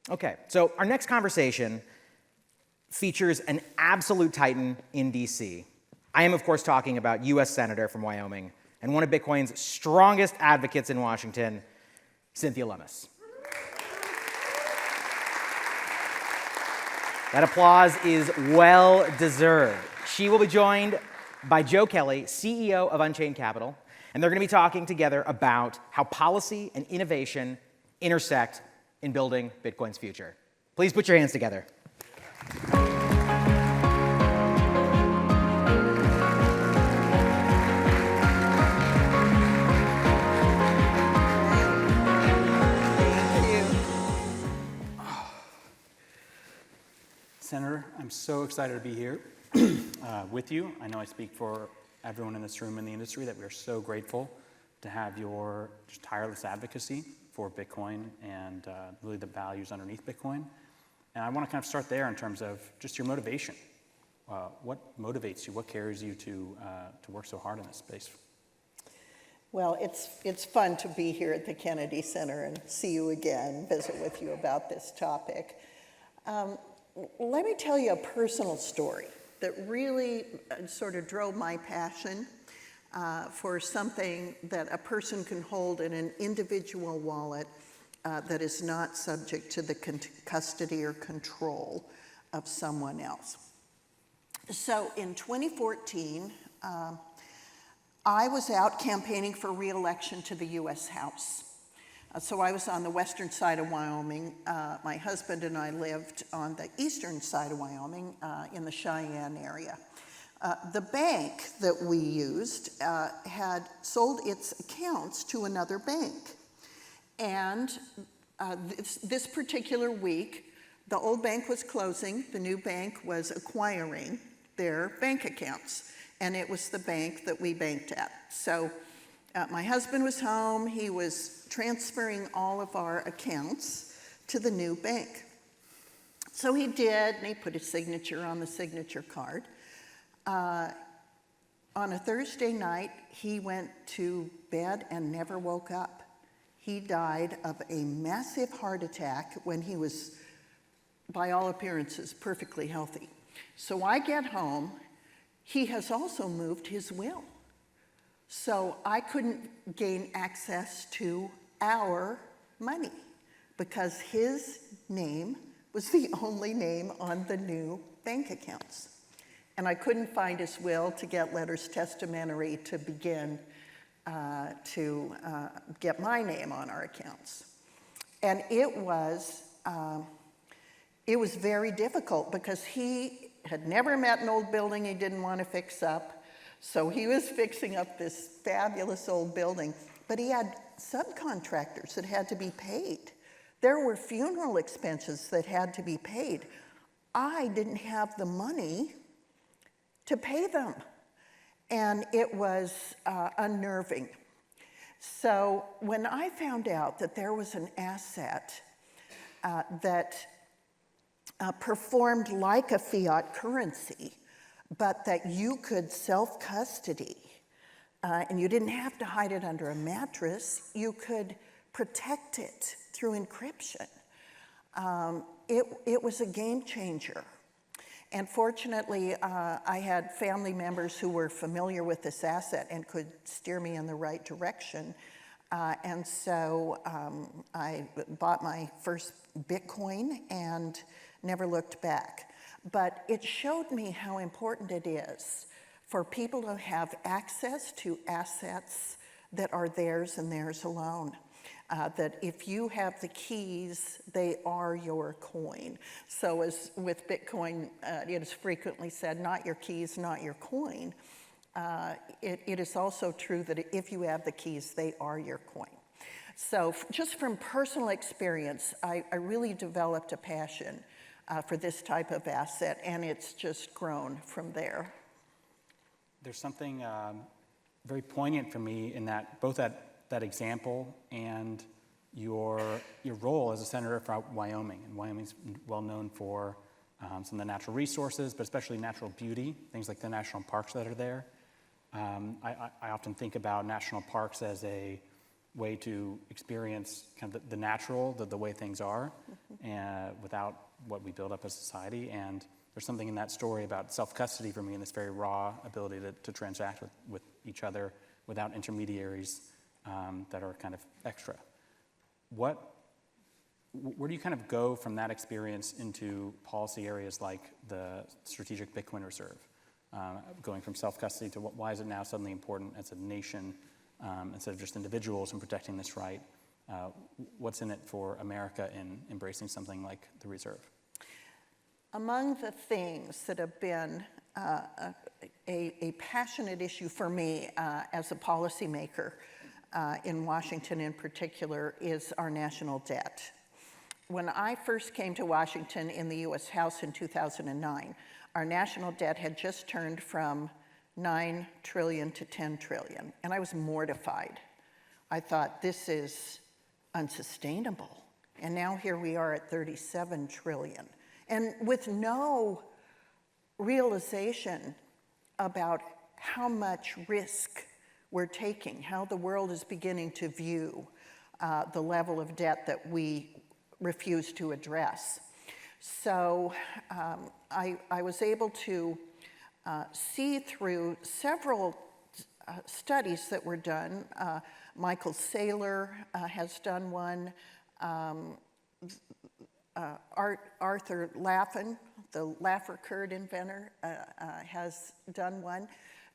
Okay, so our next conversation features an absolute titan in DC. I am, of course, talking about U.S. Senator from Wyoming and one of Bitcoin's strongest advocates in Washington, Cynthia Lummis. That applause is well deserved. She will be joined by Joe Kelly, CEO of Unchained Capital, and they're going to be talking together about how policy and innovation intersect in building Bitcoin's future. Please put your hands together. Senator, I'm so excited to be here with you. I know I speak for everyone in this room in the industry that we are so grateful to have your just tireless advocacy for Bitcoin and really the values underneath Bitcoin. And I want to kind of start there in terms of just your motivation. What motivates you? What carries you to work so hard in this space? Well, it's fun to be here at the Kennedy Center and see you again, visit with you about this topic. Let me tell you a personal story that really sort of drove my passion for something that a person can hold in an individual wallet that is not subject to the custody or control of someone else. So in 2014, I was out campaigning for re-election to the U.S. House. So I was on the western side of Wyoming. My husband and I lived on the eastern side of Wyoming in the Cheyenne area. The bank that we used had sold its accounts to another bank. And this particular week, the old bank was closing, the new bank was acquiring their bank accounts. And it was the bank that we banked at. So my husband was home, he was transferring all of our accounts to the new bank. So he did, and he put his signature on the signature card. On a Thursday night, he went to bed and never woke up. He died of a massive heart attack when he was, by all appearances, perfectly healthy. So I get home, he has also moved his will. So I couldn't gain access to our money because his name was the only name on the new bank accounts. And I couldn't find his will to get letters testamentary to begin to get my name on our accounts. And it was very difficult because he had never met an old building he didn't want to fix up. So he was fixing up this fabulous old building, but he had subcontractors that had to be paid. There were funeral expenses that had to be paid. I didn't have the money to pay them, and it was unnerving. So when I found out that there was an asset that performed like a fiat currency, but that you could self-custody, and you didn't have to hide it under a mattress, you could protect it through encryption. It was a game changer. And fortunately, I had family members who were familiar with this asset and could steer me in the right direction. And so I bought my first Bitcoin and never looked back. But it showed me how important it is for people to have access to assets that are theirs and theirs alone. That if you have the keys, they are your coin. So as with Bitcoin, it is frequently said, not your keys, not your coin. It is also true that if you have the keys, they are your coin. So just from personal experience, I really developed a passion for this type of asset, and it's just grown from there. There's something very poignant for me in that, both that example and your role as a senator for Wyoming. And Wyoming's well known for some of the natural resources, but especially natural beauty, things like the national parks that are there. I often think about national parks as a way to experience kind of the natural, the way things are, and without what we build up as society. And there's something in that story about self-custody for me, and this very raw ability to transact with each other without intermediaries that are kind of extra. Where do you kind of go from that experience into policy areas like the strategic Bitcoin reserve? Going from self-custody to why is it now suddenly important as a nation instead of just individuals in protecting this right? What's in it for America in embracing something like the reserve? Among the things that have been a passionate issue for me as a policymaker in Washington in particular is our national debt. When I first came to Washington in the U.S. House in 2009, our national debt had just turned from 9 trillion to 10 trillion, and I was mortified. I thought, this is unsustainable. And now here we are at 37 trillion. And with no realization about how much risk we're taking, how the world is beginning to view the level of debt that we refuse to address. So I was able to see through several studies that were done. Michael Saylor has done one. Arthur Laffin, the Laffer-Kurd inventor, has done one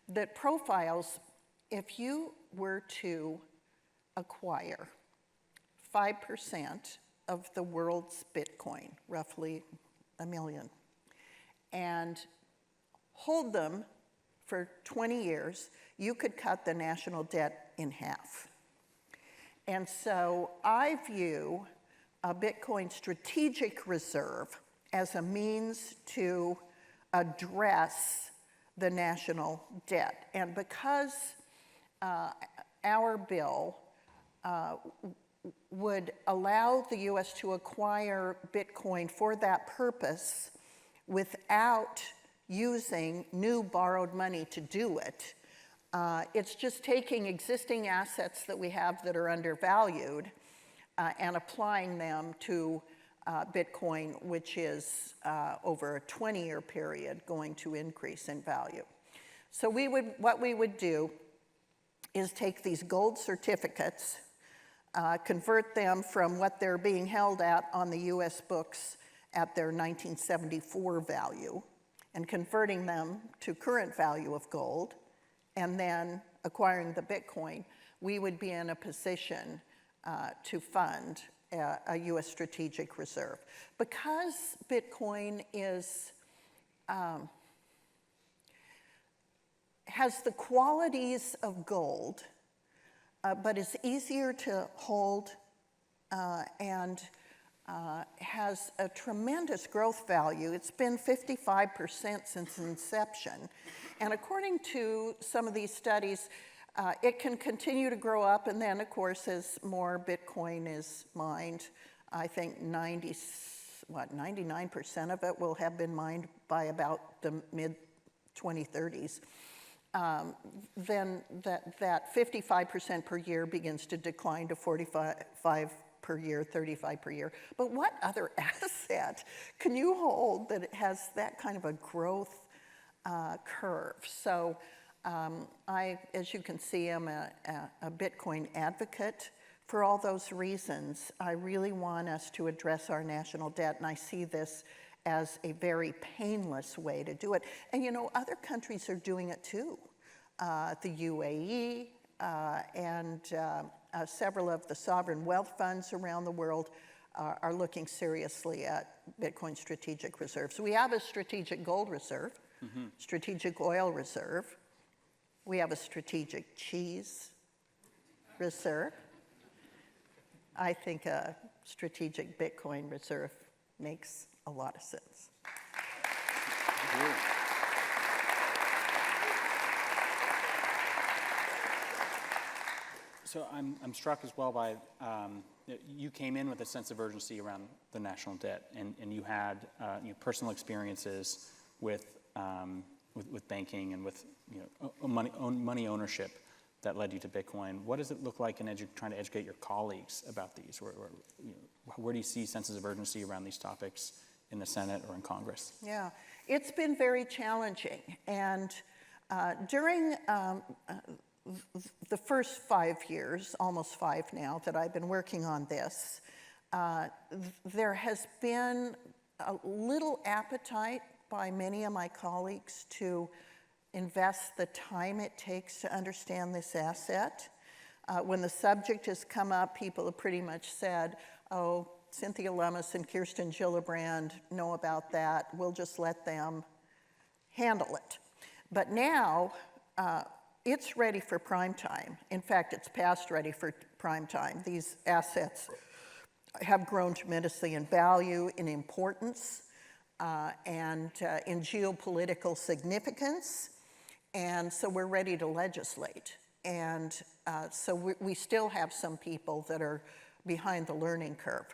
that profiles if you were to acquire 5% of the world's Bitcoin, roughly 1 million, and hold them for 20 years, you could cut the national debt in half. And so I view a Bitcoin strategic reserve as a means to address the national debt. And because our bill would allow the U.S. to acquire Bitcoin for that purpose without using new borrowed money to do it, it's just taking existing assets that we have that are undervalued and applying them to Bitcoin, which is over a 20-year period going to increase in value. So what we would do is take these gold certificates, convert them from what they're being held at on the U.S. books at their 1974 value, and converting them to current value of gold, and then acquiring the Bitcoin, we would be in a position to fund a U.S. strategic reserve. Because Bitcoin has the qualities of gold, but is easier to hold and has a tremendous growth value. It's been 55% since inception. And according to some of these studies, it can continue to grow up, and then, of course, as more Bitcoin is mined, I think 99% of it will have been mined by about the mid-2030s. Then that 55% per year begins to decline to 45 per year, 35 per year. But what other asset can you hold that it has that kind of a growth curve? So as you can see, I'm a Bitcoin advocate for all those reasons. I really want us to address our national debt, and I see this as a very painless way to do it. And you know, other countries are doing it too. The UAE and several of the sovereign wealth funds around the world are looking seriously at Bitcoin strategic reserves. So we have a strategic gold reserve, strategic oil reserve. We have a strategic cheese reserve. I think a strategic Bitcoin reserve makes a lot of sense. So I'm struck as well by, you came in with a sense of urgency around the national debt, and you had personal experiences with banking and with money ownership. that led you to Bitcoin. What does it look like in trying to educate your colleagues about these? Where do you see senses of urgency around these topics in the Senate or in Congress? Yeah, it's been very challenging. And during the first 5 years, almost 5 now, that I've been working on this, there has been a little appetite by many of my colleagues to invest the time it takes to understand this asset. When the subject has come up, people have pretty much said, oh, Cynthia Lummis and Kirsten Gillibrand know about that. We'll just let them handle it. But now, it's ready for prime time. In fact, it's past ready for prime time. These assets have grown tremendously in value, in importance, and in geopolitical significance. And so we're ready to legislate. And so we still have some people that are behind the learning curve.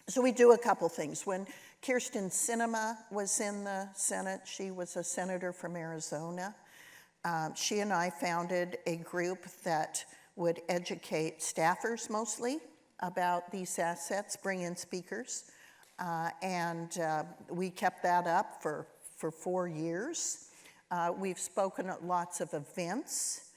So we do a couple things. When Kirsten Sinema was in the Senate, she was a senator from Arizona. She and I founded a group that would educate staffers mostly about these assets, bring in speakers. And we kept that up for 4 years. We've spoken at lots of events.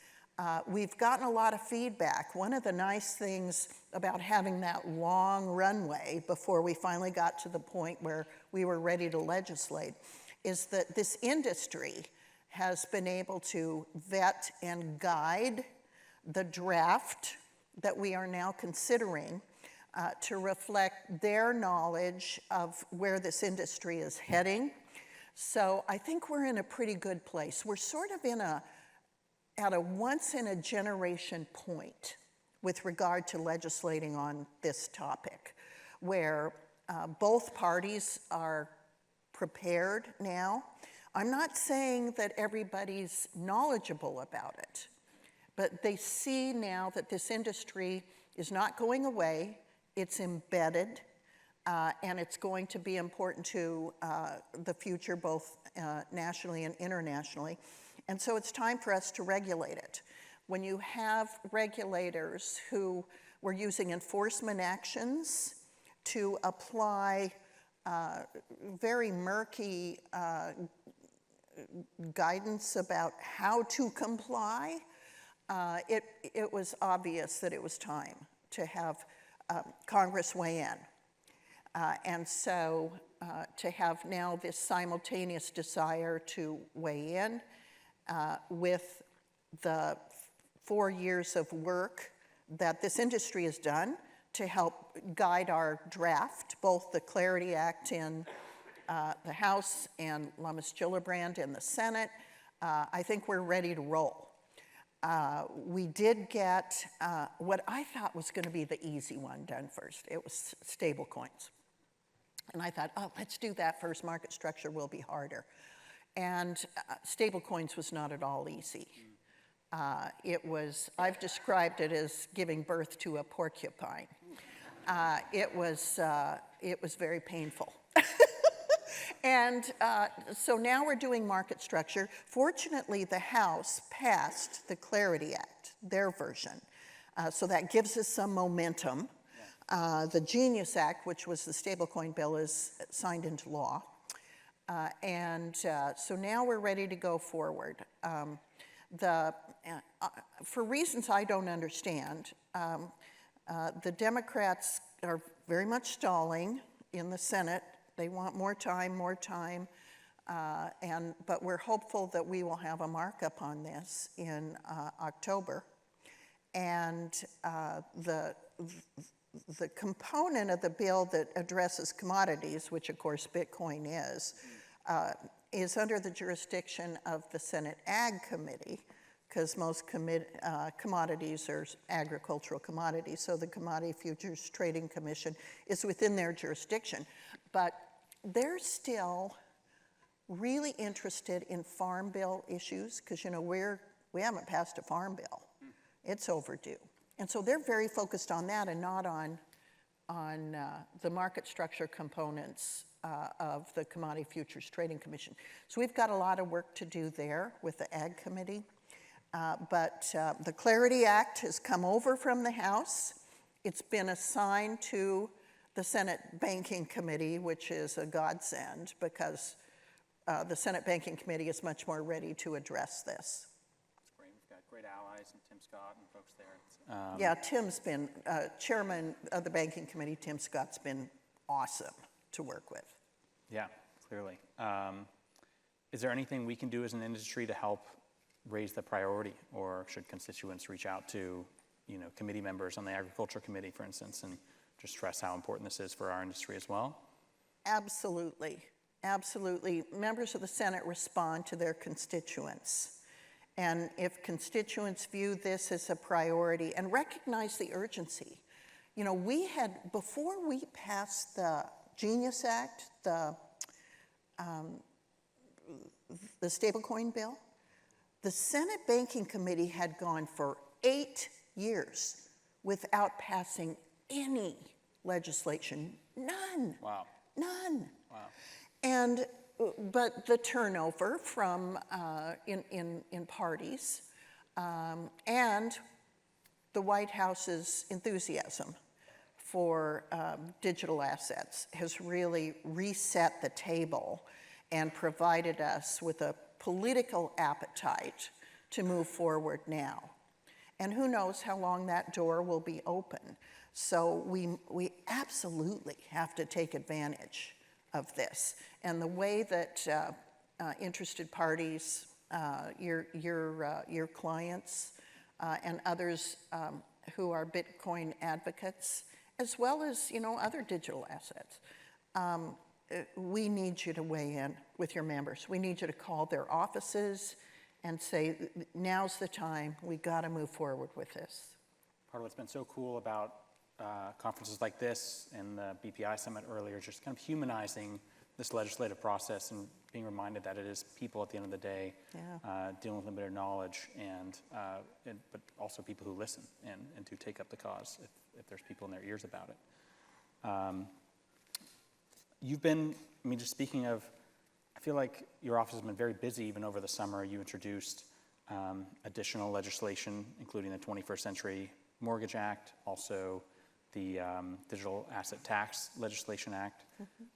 We've gotten a lot of feedback. One of the nice things about having that long runway before we finally got to the point where we were ready to legislate is that this industry has been able to vet and guide the draft that we are now considering to reflect their knowledge of where this industry is heading. So I think we're in a pretty good place. We're sort of at a once-in-a-generation point with regard to legislating on this topic, where both parties are prepared now. I'm not saying that everybody's knowledgeable about it, but they see now that this industry is not going away, it's embedded, and it's going to be important to the future, both nationally and internationally. And so it's time for us to regulate it. When you have regulators who were using enforcement actions to apply very murky guidance about how to comply, it was obvious that it was time to have Congress weigh in. And so to have now this simultaneous desire to weigh in with the 4 years of work that this industry has done to help guide our draft, both the Clarity Act in the House and Lummis-Gillibrand in the Senate, I think we're ready to roll. We did get what I thought was going to be the easy one done first. It was stable coins. And I thought, oh, let's do that first. Market structure will be harder. And stable coins was not at all easy. I've described it as giving birth to a porcupine. It was very painful. And so now we're doing market structure. Fortunately, the House passed the Clarity Act, their version. So that gives us some momentum. The Genius Act, which was the stablecoin bill, is signed into law. So now we're ready to go forward. For reasons I don't understand, the Democrats are very much stalling in the Senate. They want more time, but we're hopeful that we will have a markup on this in October. And the component of the bill that addresses commodities, which of course Bitcoin is under the jurisdiction of the Senate Ag Committee, because most commodities are agricultural commodities, so the Commodity Futures Trading Commission is within their jurisdiction. But they're still really interested in farm bill issues, because we haven't passed a farm bill. It's overdue. And so they're very focused on that and not on the market structure components of the Commodity Futures Trading Commission. So we've got a lot of work to do there with the Ag Committee. But the Clarity Act has come over from the House. It's been assigned to the Senate Banking Committee, which is a godsend because the Senate Banking Committee is much more ready to address this. That's great. We've got great allies and Tim Scott and folks there. Yeah, Tim's been, chairman of the Banking Committee, Tim Scott's been awesome to work with. Yeah, clearly. Is there anything we can do as an industry to help raise the priority, or should constituents reach out to, committee members on the Agriculture Committee, for instance, and just stress how important this is for our industry as well? Absolutely, absolutely. Members of the Senate respond to their constituents. And if constituents view this as a priority and recognize the urgency, we had, before we passed the Genius Act, the stablecoin bill, the Senate Banking Committee had gone for 8 years without passing any legislation. None. Wow. None. Wow. But the turnover from in parties and the White House's enthusiasm for digital assets has really reset the table and provided us with a political appetite to move forward now. And who knows how long that door will be open. So we absolutely have to take advantage of this. And the way that interested parties, your clients, and others who are Bitcoin advocates, as well as other digital assets, we need you to weigh in with your members. We need you to call their offices and say, now's the time, we gotta move forward with this. Part of what's been so cool about conferences like this and the BPI Summit earlier, just kind of humanizing this legislative process and being reminded that it is people at the end of the day dealing with limited knowledge, but also people who listen and to take up the cause if there's people in their ears about it. You've been, just speaking of, I feel like your office has been very busy even over the summer. You introduced additional legislation, including the 21st Century Mortgage Act, also the Digital Asset Tax Legislation Act.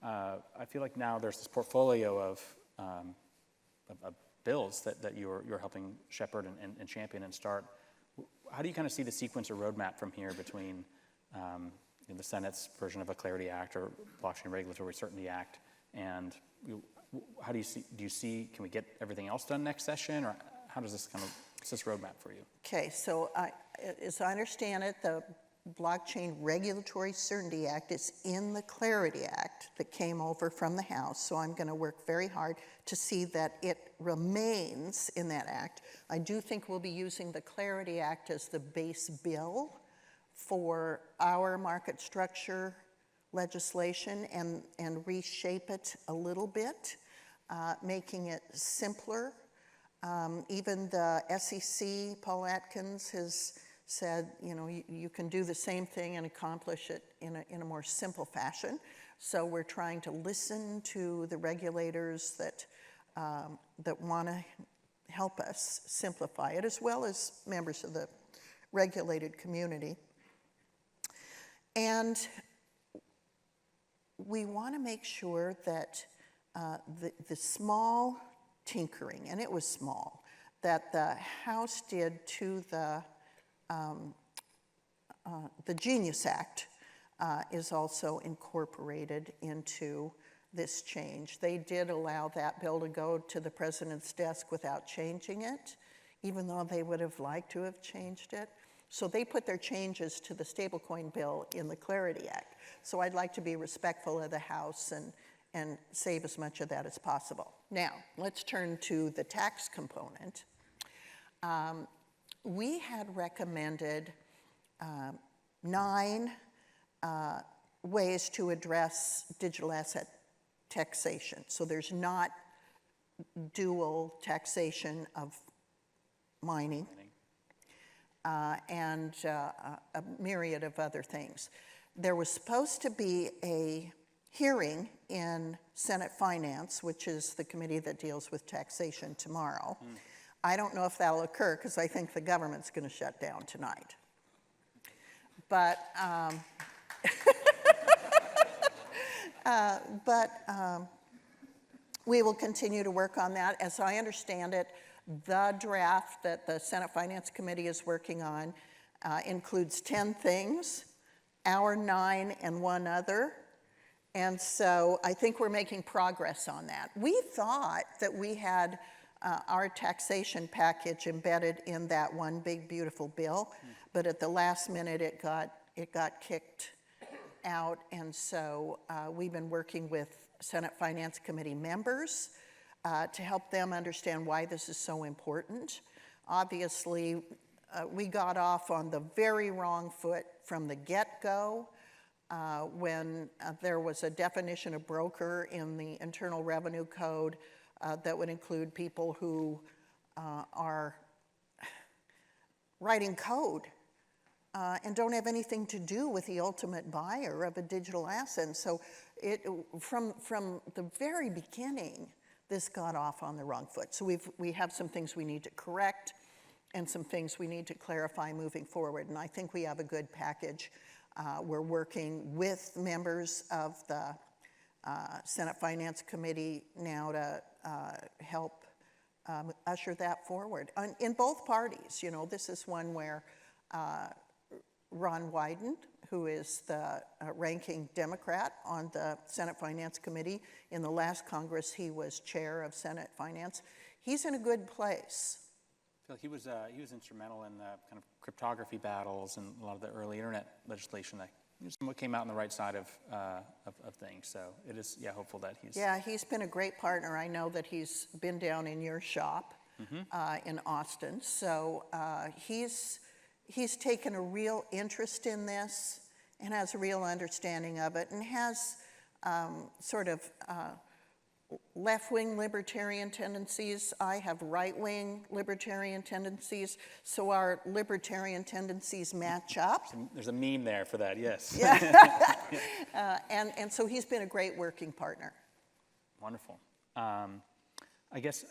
I feel like now there's this portfolio of bills that you're helping shepherd and champion and start. How do you kind of see the sequence or roadmap from here between the Senate's version of a Clarity Act or Blockchain Regulatory Certainty Act, and how do you see, can we get everything else done next session, or how does this what's this roadmap for you? Okay, so as I understand it, the Blockchain Regulatory Certainty Act is in the Clarity Act that came over from the House, so I'm going to work very hard to see that it remains in that act. I do think we'll be using the Clarity Act as the base bill for our market structure legislation and reshape it a little bit, making it simpler. Even the SEC, Paul Atkins, has said, you can do the same thing and accomplish it in a more simple fashion. So we're trying to listen to the regulators that want to help us simplify it, as well as members of the regulated community. And we want to make sure that the small tinkering, and it was small, that the House did to the Genius Act is also incorporated into this change. They did allow that bill to go to the president's desk without changing it, even though they would have liked to have changed it. So they put their changes to the stablecoin bill in the Clarity Act. So I'd like to be respectful of the House and save as much of that as possible. Now, let's turn to the tax component. We had recommended 9 ways to address digital asset taxation. So there's not dual taxation of mining. And a myriad of other things. There was supposed to be a hearing in Senate Finance, which is the committee that deals with taxation tomorrow, I don't know if that'll occur because I think the government's going to shut down tonight. But, we will continue to work on that. As I understand it, the draft that the Senate Finance Committee is working on includes 10 things, our 9 and 1 other. And so I think we're making progress on that. We thought that we had our taxation package embedded in that one big, beautiful bill, but at the last minute it got kicked out. And so we've been working with Senate Finance Committee members to help them understand why this is so important. Obviously, we got off on the very wrong foot from the get-go when there was a definition of broker in the Internal Revenue Code that would include people who are writing code and don't have anything to do with the ultimate buyer of a digital asset. And so from the very beginning, this got off on the wrong foot. So we have some things we need to correct and some things we need to clarify moving forward. And I think we have a good package. We're working with members of the Senate Finance Committee now to help usher that forward. In both parties, you know, this is one where Ron Wyden, who is the ranking Democrat on the Senate Finance Committee. In the last Congress, he was chair of Senate Finance. He's in a good place. I feel like he was instrumental in the kind of cryptography battles and a lot of the early internet legislation that somewhat came out on the right side of things. So it is, hopeful that he's... Yeah, he's been a great partner. I know that he's been down in your shop in Austin. So he's taken a real interest in this and has a real understanding of it and has sort of left-wing libertarian tendencies. I have right-wing libertarian tendencies, so our libertarian tendencies match up. There's a meme there for that, yes. Yeah. And so he's been a great working partner. Wonderful. I guess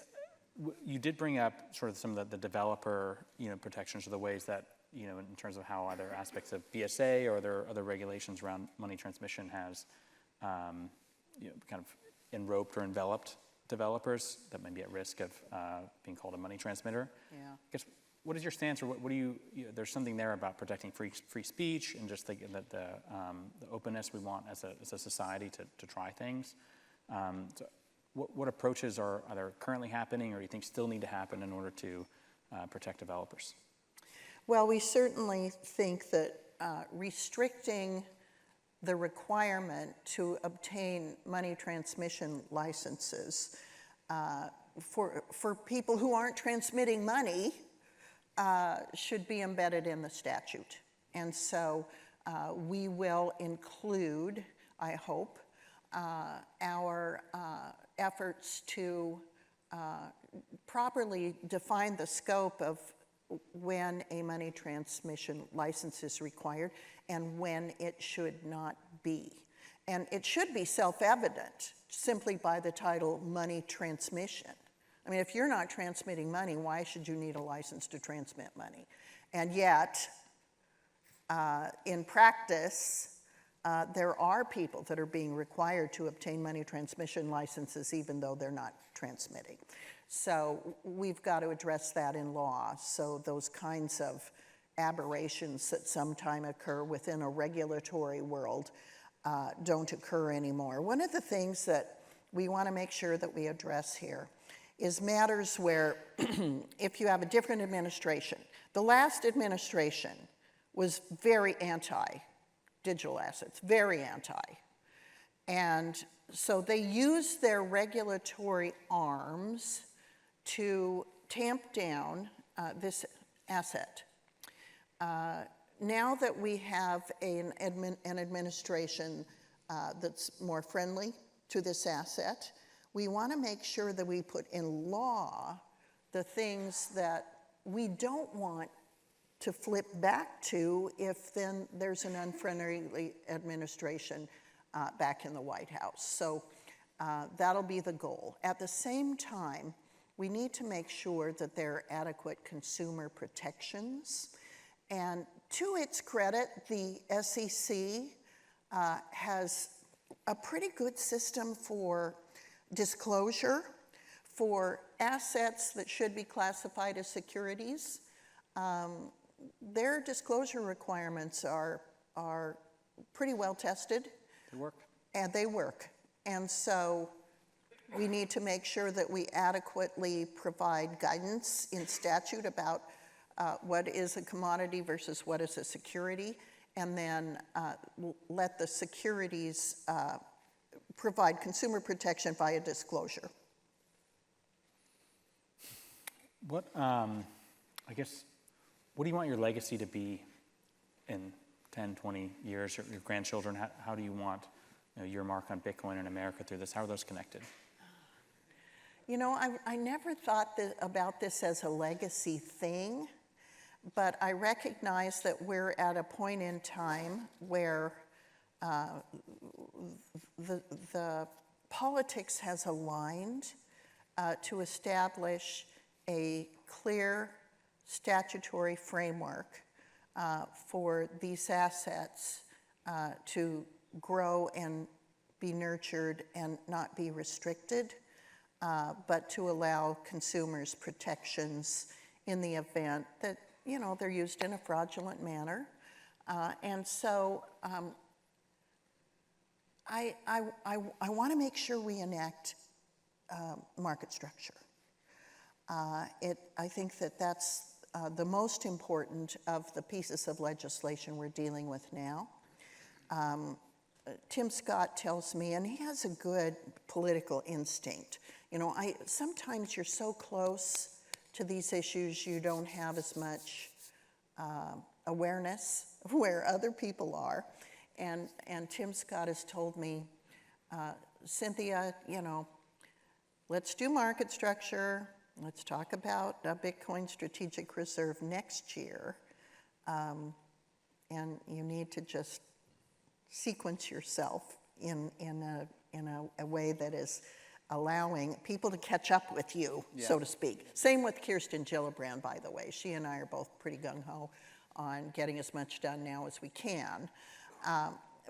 you did bring up sort of some of the developer, protections or the ways that, in terms of how other aspects of BSA or other regulations around money transmission has, kind of enroped or enveloped developers that may be at risk of being called a money transmitter. Yeah. I guess, what is your stance, or what do you there's something there about protecting free speech and just the openness we want as a society to try things. So what approaches are either currently happening or you think still need to happen in order to protect developers? Well, we certainly think that restricting the requirement to obtain money transmission licenses for people who aren't transmitting money should be embedded in the statute. And so we will include, I hope, our efforts to properly define the scope of when a money transmission license is required and when it should not be. And it should be self-evident simply by the title money transmission. I mean, if you're not transmitting money, why should you need a license to transmit money? And yet, in practice, there are people that are being required to obtain money transmission licenses even though they're not transmitting. So we've got to address that in law, so those kinds of aberrations that sometimes occur within a regulatory world don't occur anymore. One of the things that we want to make sure that we address here is matters where if you have a different administration, the last administration was very anti-digital assets, very anti. And so they used their regulatory arms to tamp down this asset. Now that we have an administration that's more friendly to this asset, we want to make sure that we put in law the things that we don't want to flip back to if then there's an unfriendly administration back in the White House. So that'll be the goal. At the same time, we need to make sure that there are adequate consumer protections. And to its credit, the SEC has a pretty good system for disclosure for assets that should be classified as securities. Their disclosure requirements are pretty well tested. They work. And they work. And so we need to make sure that we adequately provide guidance in statute about what is a commodity versus what is a security, and then let the securities provide consumer protection via disclosure. What, I guess, what do you want your legacy to be in 10, 20 years, or your grandchildren? How do you want your mark on Bitcoin in America through this? How are those connected? You know, I never thought about this as a legacy thing, but I recognize that we're at a point in time where the politics has aligned to establish a clear statutory framework for these assets to grow and be nurtured and not be restricted, but to allow consumers protections in the event that, you know, they're used in a fraudulent manner. And so I want to make sure we enact market structure. I think that that's the most important of the pieces of legislation we're dealing with now. Tim Scott tells me, and he has a good political instinct, you know, sometimes you're so close to these issues you don't have as much awareness of where other people are. And Tim Scott has told me, Cynthia, you know, let's do market structure. Let's talk about a Bitcoin strategic reserve next year. And you need to just sequence yourself in a way that is allowing people to catch up with you, so to speak. Same with Kirsten Gillibrand, by the way. She and I are both pretty gung-ho on getting as much done now as we can.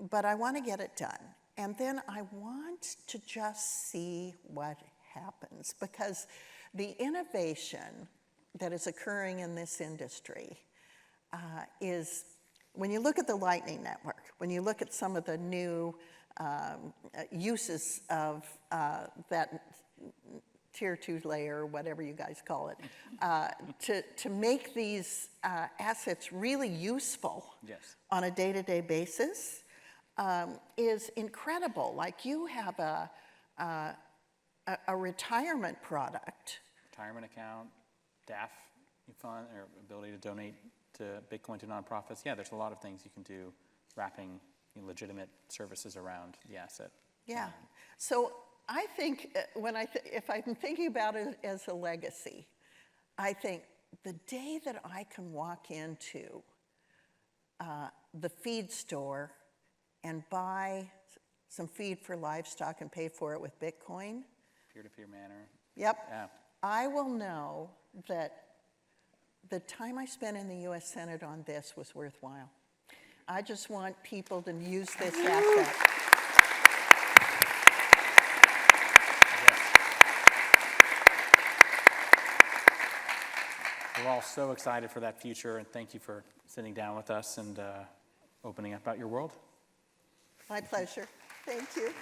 But I want to get it done. And then I want to just see what happens, because the innovation that is occurring in this industry is, when you look at the Lightning Network, when you look at some of the new uses of that tier 2 layer, whatever you guys call it, to make these assets really useful on a day-to-day basis is incredible. Like, you have a retirement product. Retirement account, DAF fund, or ability to donate to Bitcoin to nonprofits. Yeah, there's a lot of things you can do wrapping legitimate services around the asset. Yeah. So I think if I'm thinking about it as a legacy, I think the day that I can walk into the feed store and buy some feed for livestock and pay for it with Bitcoin. Peer-to-peer manner. Yep. Yeah. I will know that the time I spent in the U.S. Senate on this was worthwhile. I just want people to use this asset. We're all so excited for that future, and thank you for sitting down with us and opening up about your world. My pleasure. Thank you.